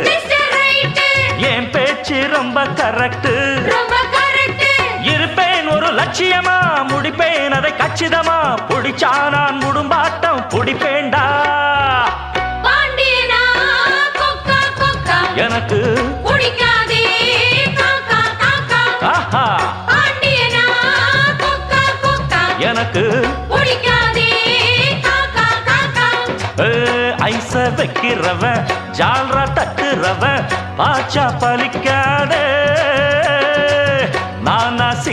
mister right என் பேச்சு ரொம்ப correct இருப்பேன் ஒரு லட்சியமா முடிப்பேன் அதை கச்சிதமா புடிச்சா நான் முடும்பாட்டம் புடிப்பேண்டா எனக்கு ஆஹா எனக்கு ஐச வைக்கிறவ ஜால்ரா தட்டுறவ பாச்சா பலிக்காதே